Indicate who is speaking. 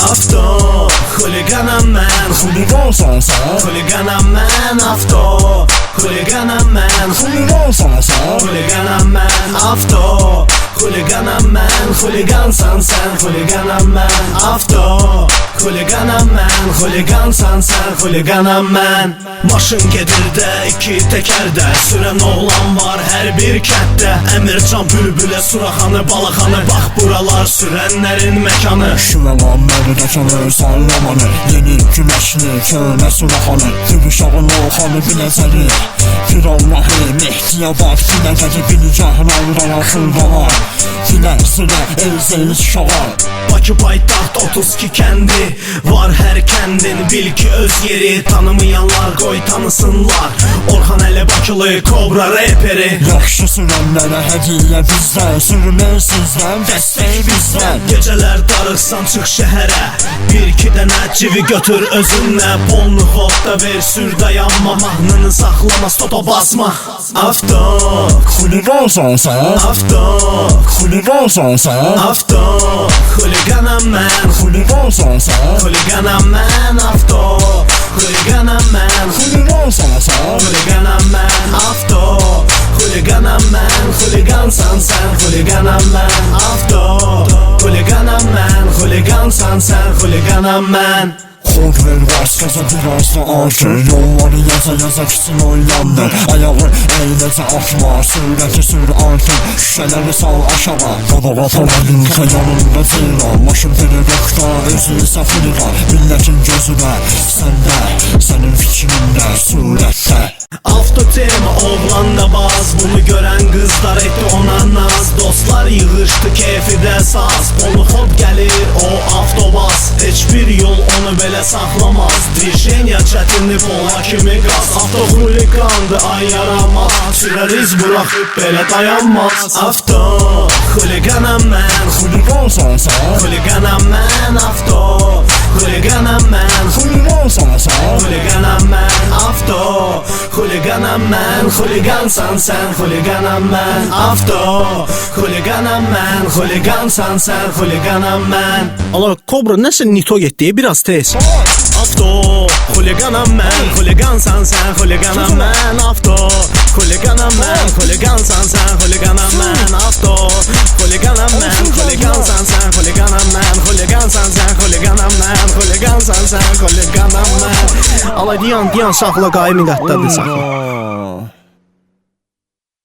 Speaker 1: Avto, xuliganam mən.
Speaker 2: Xuligansan sən,
Speaker 1: Xuliganam mən. Avto, xuliganam mən.
Speaker 2: xuligansan sən,
Speaker 1: Xuliganam mən. Avto, xuliganam mən. Xuligansan sən, xuliganam mən. Avto, xuliganam mən. Xuligansan sən, xuliganam mən. Maşın gedir də iki təkərdə, sürən oğlan var hər bir kənddə. Əmircan bülbülə suraxanı, balaxanı, bax buralar sürənlərin məkanı.
Speaker 2: Şüvəlan məli dəkanı, sallamanı, yeni güləşli, köhnə suraxanı, Gülüşağın oxanı biləcəli, Firallahı, Mehdiyə var, Filəcəli, Bilicəhın aldan axıldalar, Filə, silə, elzəyi şağal.
Speaker 1: Bakı paytaxt 32 kəndi var hər kəndin, bil ki öz yeri tanımayanlar qoy tanısınlar. Orxan Əli Bakılı, Kobra reperi.
Speaker 2: Yaxşı sürənlərə hədiyyə bizdən, sürünür sizdən, dəstək bizdən.
Speaker 1: Gecələr darıxsan çıx şəhərə, bir iki dənə civi götür özünlə. Polnu xodda ver, sür dayanma, mahnını saxlama, stopa basma. Avto,
Speaker 2: Xuligansan sən,
Speaker 1: avto,
Speaker 2: xuligansan sən,
Speaker 1: avto, xuliganam mən.
Speaker 2: xuligansan sən,
Speaker 1: Xuliganam mən. Avto, xuliganam mən.
Speaker 2: xuligansan sən,
Speaker 1: Xuliganam mən. Avto, xuliganam mən. Xuligansan sən, xuliganam mən. Avto, xuliganam mən. Xuligansan sən, xuliganam mən.
Speaker 2: Xod ver vaskaza biraz da artır, yolları yaza kiçin oynandır. Ayağı eyləcə atma, sürəti sür artır, şüşələri sal aşağı. Qadağa falalinka yanında ceylan, maşın pedagogda özü isə filiqan. Millətin gözündə, səndə, sənin fikrində, surətdə.
Speaker 1: Avto tema oğlanda baz, bunu görən qızlar etdi ona naz. Dostlar yığışdı keyfidə saz, polu xod gəlir o avtobas. Heç bir yol onu belə saxlamaz, Dirjenya çətinli pola kimi qaz. Avto xuliqandı ay yaramaz, sürər iz buraxıb belə dayanmaz. Avto, xuliganam mən.
Speaker 2: Xuligansan sən,
Speaker 1: Xuliganam mən. Avto, xuliganam mən.
Speaker 2: xuligansan sən,
Speaker 1: Xuliganam mən. Avto, xuliganam mən. Xuligansan sən, xuliganam mən. Avto, xuliganam mən. Xuligansan sən, xuliganam mən.
Speaker 3: Allah Kobra nəsə nito getdi biraz tez.
Speaker 1: Avto, xuliganam mən. Xuligansan sən, xuliganam mən. Avto, xuliganam mən. Xuligansan sən, xuliganam mən. Avto, xuliganam mən. Xuligansan sən, xuliganam mən. Xuligansan sən, xuliganam mən. Xuligansan sən, xuliganam mən.
Speaker 3: Allah diyan saxla qayı millətdədir saxla.
Speaker 2: Aa.